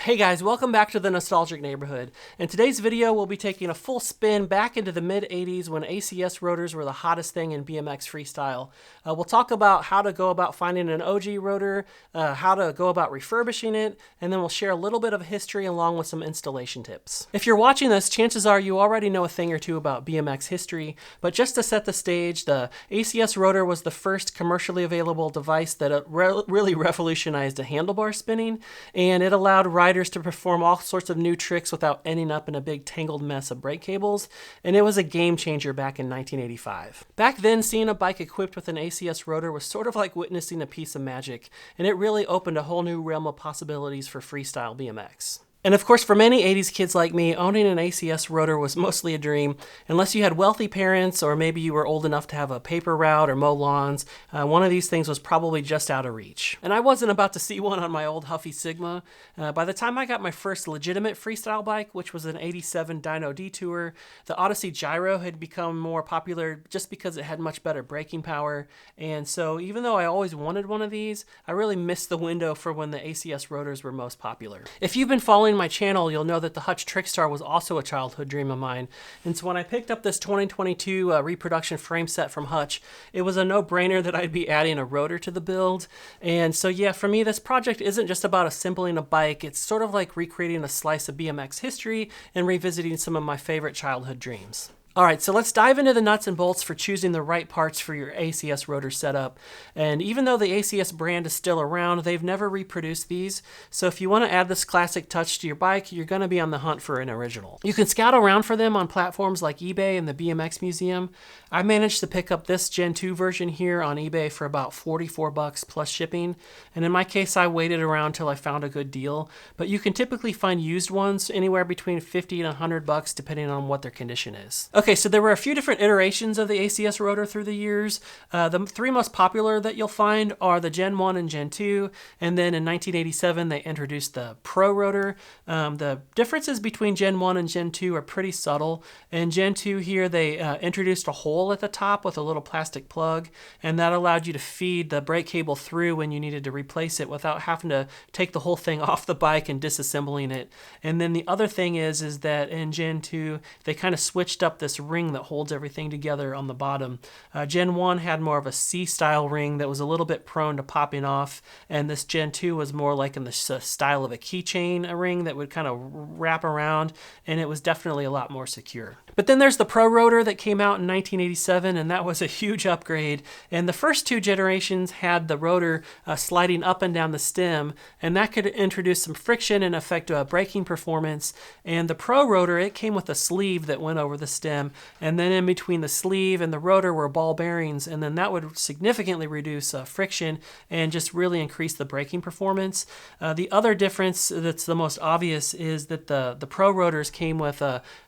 Hey guys, welcome back to the Nostalgic Neighborhood. In today's video, we'll be taking a full spin back into the mid-80s when ACS rotors were the hottest thing in BMX freestyle. We'll talk about how to go about finding an OG rotor, how to go about refurbishing it, and then we'll share a little bit of history along with some installation tips. If you're watching this, chances are you already know a thing or two about BMX history, but just to set the stage, the ACS rotor was the first commercially available device that really revolutionized a handlebar spinning, and it allowed riders to perform all sorts of new tricks without ending up in a big tangled mess of brake cables, and it was a game changer back in 1985. Back then, seeing a bike equipped with an ACS rotor was sort of like witnessing a piece of magic, and it really opened a whole new realm of possibilities for freestyle BMX. And of course, for many 80s kids like me, owning an ACS rotor was mostly a dream. Unless you had wealthy parents, or maybe you were old enough to have a paper route or mow lawns, one of these things was probably just out of reach. And I wasn't about to see one on my old Huffy Sigma. By the time I got my first legitimate freestyle bike, which was an 87 Dyno Detour, the Odyssey Gyro had become more popular just because it had much better braking power. And so even though I always wanted one of these, I really missed the window for when the ACS rotors were most popular. If you've been following my channel, you'll know that the Hutch Trick Star was also a childhood dream of mine. And so when I picked up this 2022 reproduction frame set from Hutch, it was a no-brainer that I'd be adding a rotor to the build. And so yeah, for me, this project isn't just about assembling a bike. It's sort of like recreating a slice of BMX history and revisiting some of my favorite childhood dreams. All right, so let's dive into the nuts and bolts for choosing the right parts for your ACS rotor setup. And even though the ACS brand is still around, they've never reproduced these. So if you want to add this classic touch to your bike, you're going to be on the hunt for an original. You can scout around for them on platforms like eBay and the BMX Museum. I managed to pick up this Gen 2 version here on eBay for about $44 plus shipping. And in my case, I waited around till I found a good deal. But you can typically find used ones anywhere between $50 and $100 depending on what their condition is. Okay, so there were a few different iterations of the ACS rotor through the years. The three most popular that you'll find are the Gen 1 and Gen 2, and then in 1987 they introduced the Pro rotor. The differences between Gen 1 and Gen 2 are pretty subtle. In Gen 2 here they introduced a hole at the top with a little plastic plug, and that allowed you to feed the brake cable through when you needed to replace it without having to take the whole thing off the bike and disassembling it. And then the other thing is that in Gen 2 they kind of switched up this ring that holds everything together on the bottom. Gen 1 had more of a C-style ring that was a little bit prone to popping off, and this Gen 2 was more like in the style of a keychain, a ring that would kind of wrap around, and it was definitely a lot more secure. But then there's the Pro rotor that came out in 1987, and that was a huge upgrade. And the first two generations had the rotor sliding up and down the stem, and that could introduce some friction and affect braking performance. And the Pro rotor, it came with a sleeve that went over the stem, and then in between the sleeve and the rotor were ball bearings, and then that would significantly reduce friction and just really increase the braking performance. The other difference that's the most obvious is that the Pro rotors came with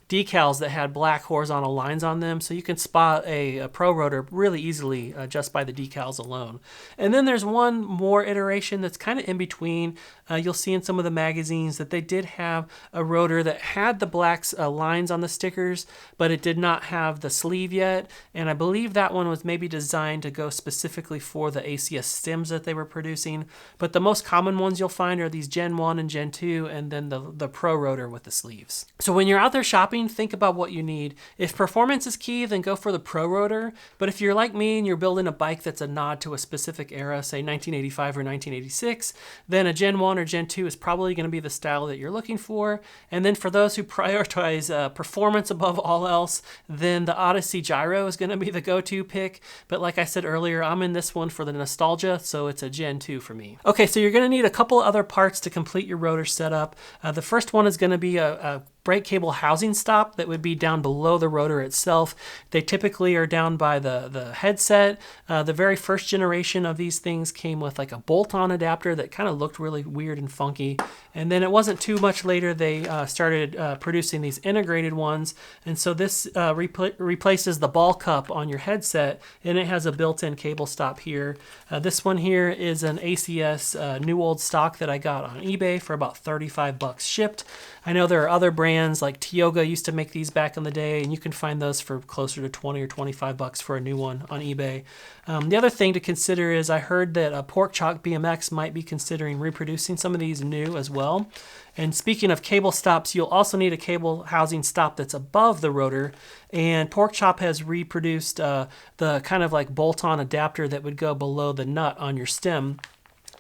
decals that had black horizontal lines on them, so you can spot a Pro rotor really easily just by the decals alone. And then there's one more iteration that's kind of in between. You'll see in some of the magazines that they did have a rotor that had the black lines on the stickers, but it did not have the sleeve yet, and I believe that one was maybe designed to go specifically for the ACS stems that they were producing. But the most common ones you'll find are these Gen 1 and Gen 2, and then the Pro rotor with the sleeves. So when you're out there shopping, think about what you need. If performance is key, then go for the Pro rotor. But if you're like me and you're building a bike that's a nod to a specific era, say 1985 or 1986, then a Gen 1 or Gen 2 is probably going to be the style that you're looking for. And then for those who prioritize performance above all else, then the Odyssey Gyro is going to be the go-to pick. But like I said earlier, I'm in this one for the nostalgia, so it's a Gen 2 for me. Okay, so you're going to need a couple other parts to complete your rotor setup. The first one is going to be a brake cable housing stop that would be down below the rotor itself. They typically are down by the headset. The very first generation of these things came with like a bolt-on adapter that kind of looked really weird and funky. And then it wasn't too much later they started producing these integrated ones. And so this replaces the ball cup on your headset, and it has a built-in cable stop here. This one here is an ACS new old stock that I got on eBay for about $35 shipped. I know there are other brands brands like Tioga used to make these back in the day, and you can find those for closer to 20 or 25 bucks for a new one on eBay. The other thing to consider is I heard that Pork Chop BMX might be considering reproducing some of these new as well. And speaking of cable stops, you'll also need a cable housing stop that's above the rotor. And Pork Chop has reproduced the kind of like bolt-on adapter that would go below the nut on your stem.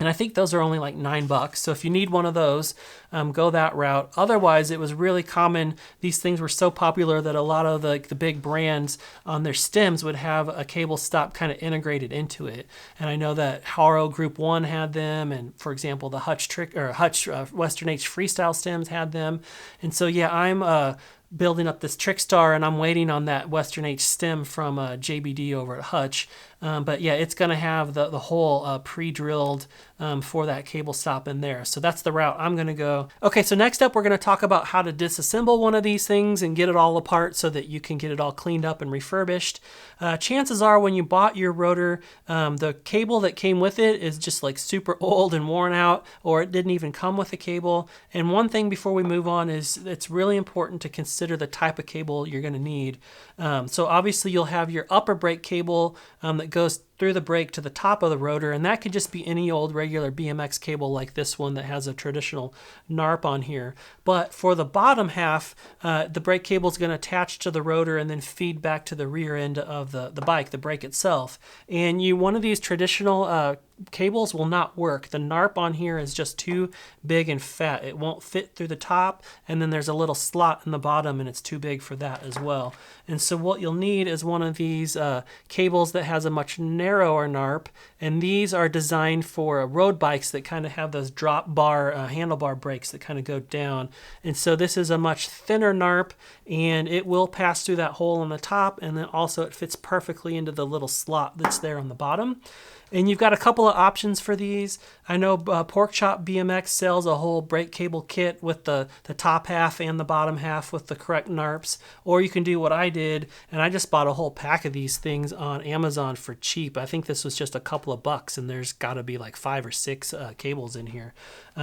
And I think those are only like $9. So if you need one of those, go that route. Otherwise, it was really common. These things were so popular that a lot of the big brands on their stems would have a cable stop kind of integrated into it. And I know that Haro Group 1 had them, and for example, the Hutch Western H Freestyle stems had them. And so yeah, I'm building up this Trick Star, and I'm waiting on that Western H stem from JBD over at Hutch. But yeah, it's going to have the hole pre-drilled for that cable stop in there. So that's the route I'm going to go. Okay, so next up, we're going to talk about how to disassemble one of these things and get it all apart so that you can get it all cleaned up and refurbished. Chances are when you bought your rotor, the cable that came with it is just like super old and worn out, or it didn't even come with a cable. And one thing before we move on is it's really important to consider the type of cable you're going to need. So obviously you'll have your upper brake cable that goes through the brake to the top of the rotor, and that could just be any old regular BMX cable like this one that has a traditional NARP on here. But for the bottom half, the brake cable is going to attach to the rotor and then feed back to the rear end of the bike, the brake itself. And one of these traditional cables will not work. The NARP on here is just too big and fat. It won't fit through the top, and then there's a little slot in the bottom, and it's too big for that as well. And so what you'll need is one of these cables that has a much narrower NARP, and these are designed for road bikes that kind of have those drop bar handlebar brakes that kind of go down. And so this is a much thinner NARP, and it will pass through that hole on the top, and then also it fits perfectly into the little slot that's there on the bottom. And you've got a couple of options for these. I know Pork Chop BMX sells a whole brake cable kit with the top half and the bottom half with the correct NARPs. Or you can do what I did, and I just bought a whole pack of these things on Amazon for cheap. I think this was just a couple of bucks, and there's got to be like 5 or 6 cables in here.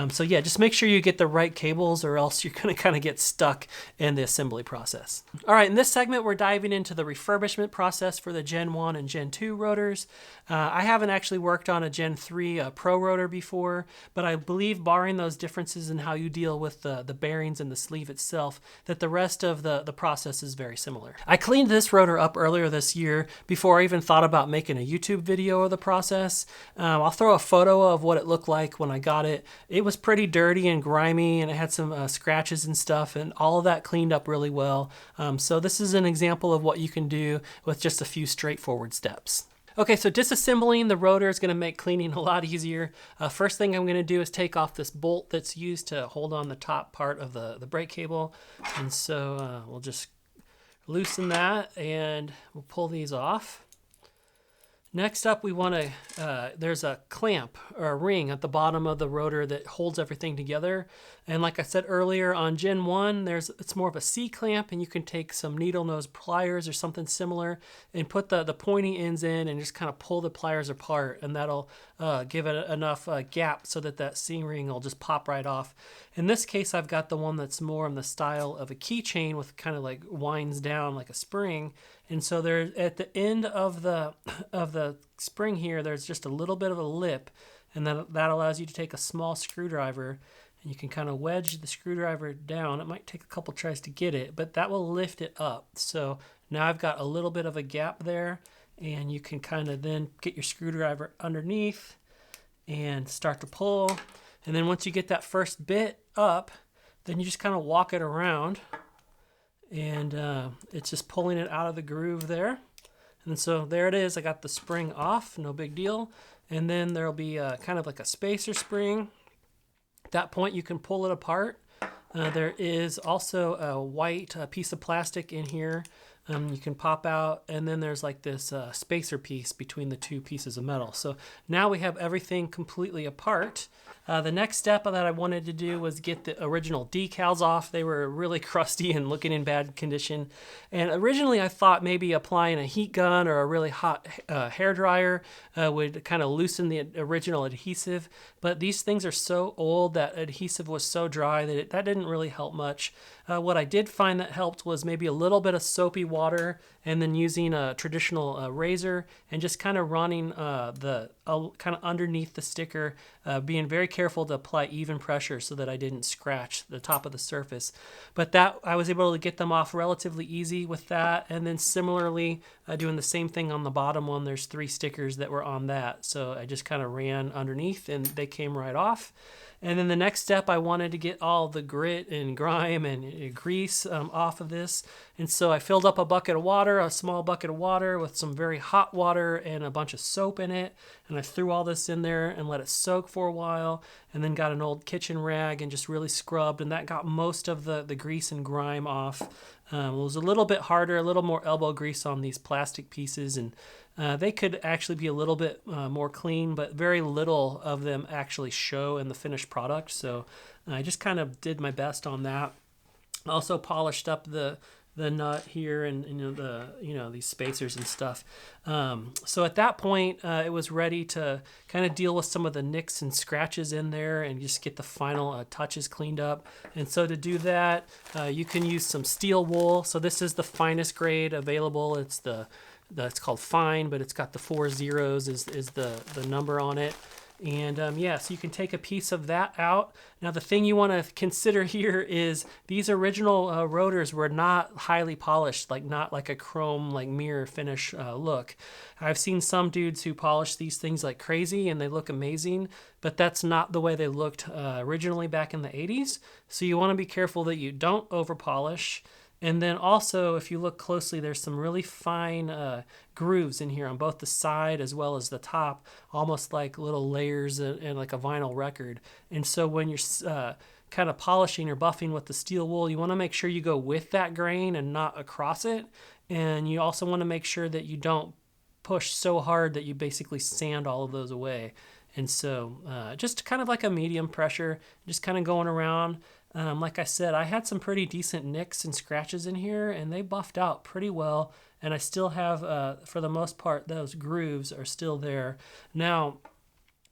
So yeah, just make sure you get the right cables, or else you're going to kind of get stuck in the assembly process. All right, in this segment, we're diving into the refurbishment process for the Gen 1 and Gen 2 rotors. I haven't actually worked on a Gen 3 Pro rotor before, but I believe, barring those differences in how you deal with the bearings and the sleeve itself, that the rest of the process is very similar. I cleaned this rotor up earlier this year before I even thought about making a YouTube video of the process. I'll throw a photo of what it looked like when I got it. It was pretty dirty and grimy, and it had some scratches and stuff, and all of that cleaned up really well. So this is an example of what you can do with just a few straightforward steps. Okay, so disassembling the rotor is going to make cleaning a lot easier. First thing I'm going to do is take off this bolt that's used to hold on the top part of the brake cable. And so we'll just loosen that, and we'll pull these off. Next up, we want to, there's a clamp or a ring at the bottom of the rotor that holds everything together. And like I said earlier, on Gen 1, it's more of a C-clamp, and you can take some needle nose pliers or something similar and put the pointy ends in and just kind of pull the pliers apart, and that'll give it enough gap so that C-ring will just pop right off. In this case, I've got the one that's more in the style of a keychain with kind of like winds down like a spring. And so there, at the end of the spring here, there's just a little bit of a lip, and that allows you to take a small screwdriver, and you can kind of wedge the screwdriver down. It might take a couple tries to get it, but that will lift it up. So now I've got a little bit of a gap there, and you can kind of then get your screwdriver underneath and start to pull. And then once you get that first bit up, then you just kind of walk it around, and it's just pulling it out of the groove there. And so there it is. I got the spring off, no big deal. And then there'll be kind of like a spacer spring. At that point, you can pull it apart. There is also a white piece of plastic in here You can pop out, and then there's like this spacer piece between the two pieces of metal. So now we have everything completely apart. The next step that I wanted to do was get the original decals off. They were really crusty and looking in bad condition. And originally I thought maybe applying a heat gun or a really hot hair dryer would kind of loosen the original adhesive. But these things are so old, that adhesive was so dry that that didn't really help much. What I did find that helped was maybe a little bit of soapy water, and then using a traditional razor and just kind of running kind of underneath the sticker, being very careful to apply even pressure so that I didn't scratch the top of the surface. But that I was able to get them off relatively easy with that. And then similarly, doing the same thing on the bottom one. There's 3 stickers that were on that, so I just kind of ran underneath and they came right off. And then the next step, I wanted to get all the grit and grime and grease off of this. And so I filled up a bucket of water, a small bucket of water with some very hot water and a bunch of soap in it. And I threw all this in there and let it soak for a while, and then got an old kitchen rag and just really scrubbed. And that got most of the grease and grime off. It was a little bit harder, a little more elbow grease on these plastic pieces, and they could actually be a little bit more clean, but very little of them actually show in the finished product. So I just kind of did my best on that. Also polished up the nut here and these spacers and stuff. So at that point, it was ready to kind of deal with some of the nicks and scratches in there and just get the final touches cleaned up. And so to do that, you can use some steel wool. So this is the finest grade available. It's called fine, but it's got the 4 zeros is the number on it. And so you can take a piece of that out. Now the thing you want to consider here is these original rotors were not highly polished, not like a chrome mirror finish look. I've seen some dudes who polish these things like crazy and they look amazing, but that's not the way they looked originally back in the 80s. So you want to be careful that you don't over polish. And then also, if you look closely, there's some really fine grooves in here on both the side as well as the top, almost like little layers in like a vinyl record. And so when you're kind of polishing or buffing with the steel wool, you want to make sure you go with that grain and not across it. And you also want to make sure that you don't push so hard that you basically sand all of those away. And so just kind of like a medium pressure, just kind of going around. Like I said, I had some pretty decent nicks and scratches in here, and they buffed out pretty well. And I still have, for the most part, those grooves are still there. Now,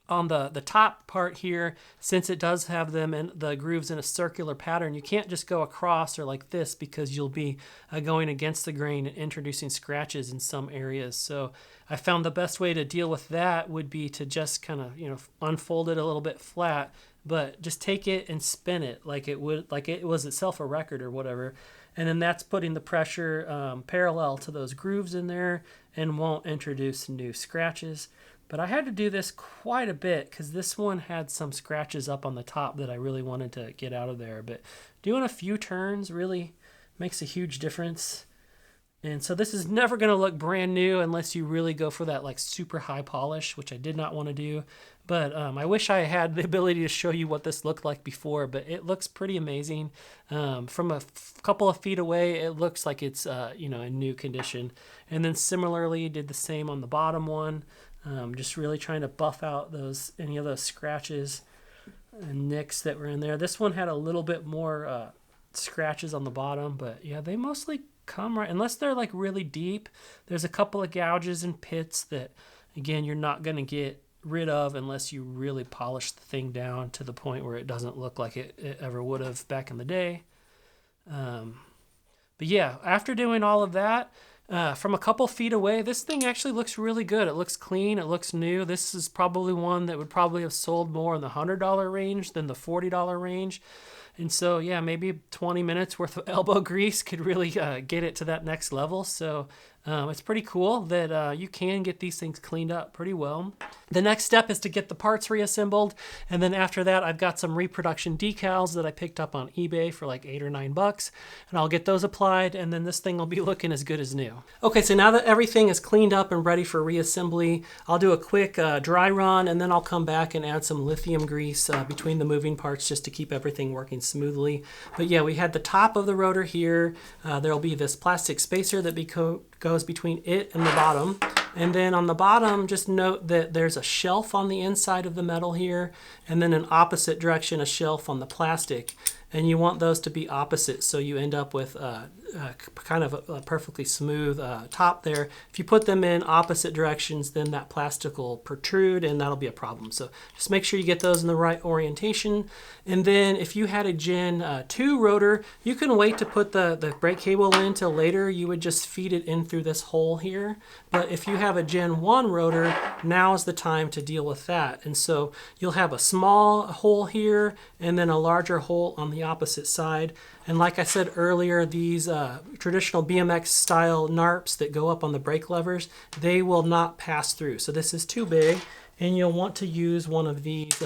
on the top part here, since it does have them in the grooves in a circular pattern, you can't just go across or like this, because you'll be going against the grain and introducing scratches in some areas. So I found the best way to deal with that would be to just kind of unfold it a little bit flat, but just take it and spin it like it was itself a record or whatever. And then that's putting the pressure parallel to those grooves in there and won't introduce new scratches. But I had to do this quite a bit because this one had some scratches up on the top that I really wanted to get out of there. But doing a few turns really makes a huge difference. And so this is never going to look brand new unless you really go for that super high polish, which I did not want to do. But I wish I had the ability to show you what this looked like before, but it looks pretty amazing. From a couple of feet away, it looks like it's in new condition. And then similarly, did the same on the bottom one. Just really trying to buff out any of those scratches and nicks that were in there. This one had a little bit more scratches on the bottom, but yeah, they mostly come right, unless they're really deep. There's a couple of gouges and pits that, again, you're not going to get rid of unless you really polish the thing down to the point where it doesn't look like it ever would have back in the day. But yeah, after doing all of that, from a couple feet away, this thing actually looks really good. It looks clean. It looks new. This is probably one that would probably have sold more in the $100 range than the $40 range. And so, yeah, maybe 20 minutes worth of elbow grease could really get it to that next level. So It's pretty cool that you can get these things cleaned up pretty well. The next step is to get the parts reassembled, and then after that I've got some reproduction decals that I picked up on eBay for like $8 or $9, and I'll get those applied, and then this thing will be looking as good as new. Okay, so now that everything is cleaned up and ready for reassembly, I'll do a quick dry run, and then I'll come back and add some lithium grease between the moving parts just to keep everything working smoothly. But yeah, we had the top of the rotor here. There'll be this plastic spacer that goes between it and the bottom. And then on the bottom, just note that there's a shelf on the inside of the metal here, and then an opposite direction, a shelf on the plastic. And you want those to be opposite, so you end up with kind of a perfectly smooth top there. If you put them in opposite directions, then that plastic will protrude, and that'll be a problem. So just make sure you get those in the right orientation. And then if you had a Gen 2 rotor, you can wait to put the brake cable in till later. You would just feed it in through this hole here. But if you have a Gen 1 rotor, now is the time to deal with that. And so you'll have a small hole here, and then a larger hole on the opposite side. And like I said earlier, these traditional BMX style NARPs that go up on the brake levers, they will not pass through. So this is too big, and you'll want to use one of these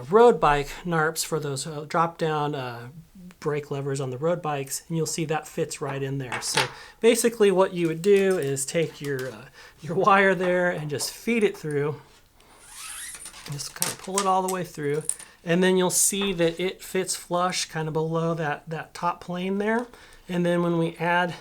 road bike NARPs for those drop down brake levers on the road bikes, and you'll see that fits right in there. So basically what you would do is take your wire there and just feed it through. Just kind of pull it all the way through. And then you'll see that it fits flush kind of below that top plane there. And then when we add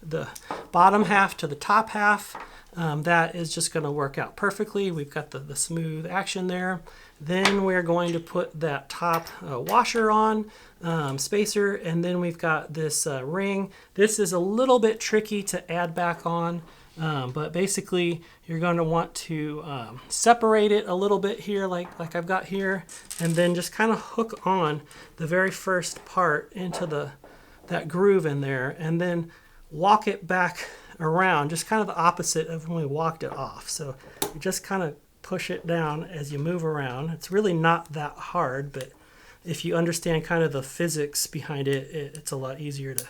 the bottom half to the top half, that is just going to work out perfectly. We've got the smooth action there. Then we're going to put that top washer on, spacer, and then we've got this ring. This is a little bit tricky to add back on. But basically you're going to want to separate it a little bit here like I've got here, and then just kind of hook on the very first part into that groove in there, and then walk it back around, just kind of the opposite of when we walked it off. So you just kind of push it down as you move around. It's really not that hard, but if you understand kind of the physics behind it, it's a lot easier to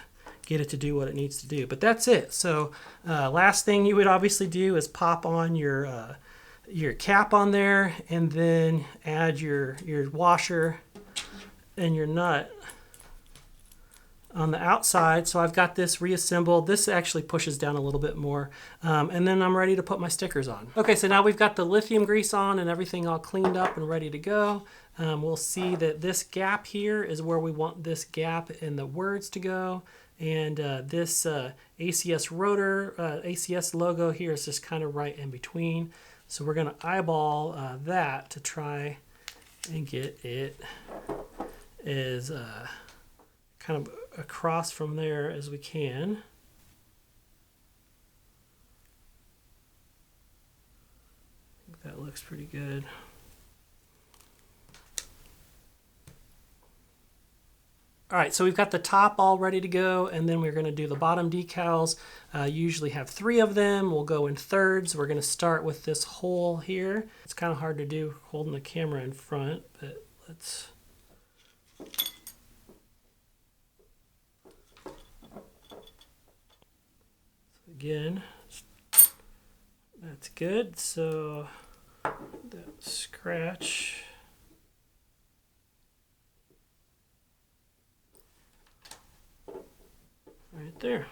get it to do what it needs to do. But that's it. So last thing you would obviously do is pop on your cap on there, and then add your washer and your nut on the outside. So I've got this reassembled. This actually pushes down a little bit more. And then I'm ready to put my stickers on. Okay, so now we've got the lithium grease on and everything all cleaned up and ready to go. We'll see that this gap here is where we want this gap in the words to go. And this ACS Rotor, ACS logo here is just kind of right in between. So we're going to eyeball that to try and get it as kind of across from there as we can. I think that looks pretty good. All right, so we've got the top all ready to go, and then we're going to do the bottom decals. You usually have 3 of them. We'll go in thirds. We're going to start with this hole here. It's kind of hard to do holding the camera in front, but let's... Again, that's good. So that scratch. Right there.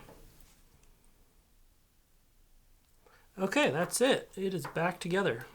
Okay, that's it. It is back together.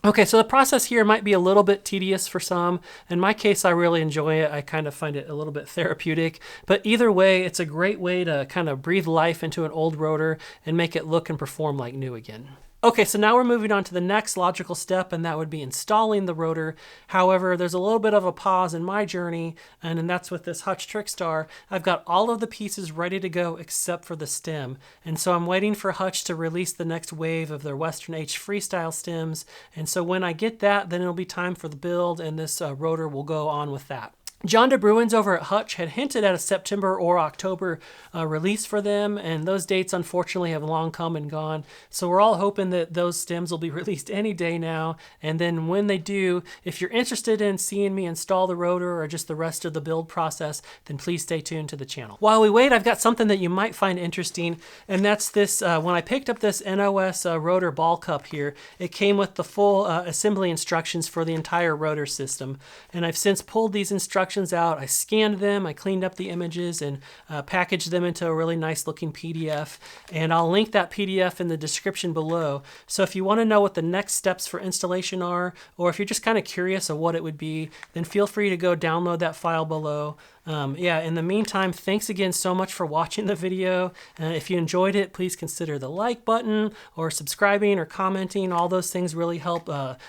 Okay, so the process here might be a little bit tedious for some. In my case, I really enjoy it. I kind of find it a little bit therapeutic. But either way, it's a great way to kind of breathe life into an old rotor and make it look and perform like new again. Okay, so now we're moving on to the next logical step, and that would be installing the rotor. However, there's a little bit of a pause in my journey, and that's with this Hutch Trick Star. I've got all of the pieces ready to go except for the stem, and so I'm waiting for Hutch to release the next wave of their Western H freestyle stems, and so when I get that, then it'll be time for the build, and this rotor will go on with that. John DeBruins over at Hutch had hinted at a September or October release for them, and those dates unfortunately have long come and gone. So we're all hoping that those stems will be released any day now. And then when they do, if you're interested in seeing me install the rotor or just the rest of the build process, then please stay tuned to the channel. While we wait, I've got something that you might find interesting, and that's this. When I picked up this NOS rotor ball cup here, it came with the full assembly instructions for the entire rotor system. And I've since pulled these instructions out. I scanned them, I cleaned up the images, and packaged them into a really nice looking PDF. And I'll link that PDF in the description below. So if you want to know what the next steps for installation are, or if you're just kind of curious of what it would be, then feel free to go download that file below. Yeah, in the meantime, thanks again so much for watching the video. If you enjoyed it, please consider the like button or subscribing or commenting. All those things really help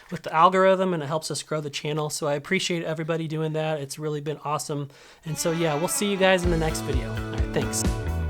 with the algorithm, and it helps us grow the channel. So I appreciate everybody doing that. It's really been awesome. And so yeah, we'll see you guys in the next video. All right, thanks.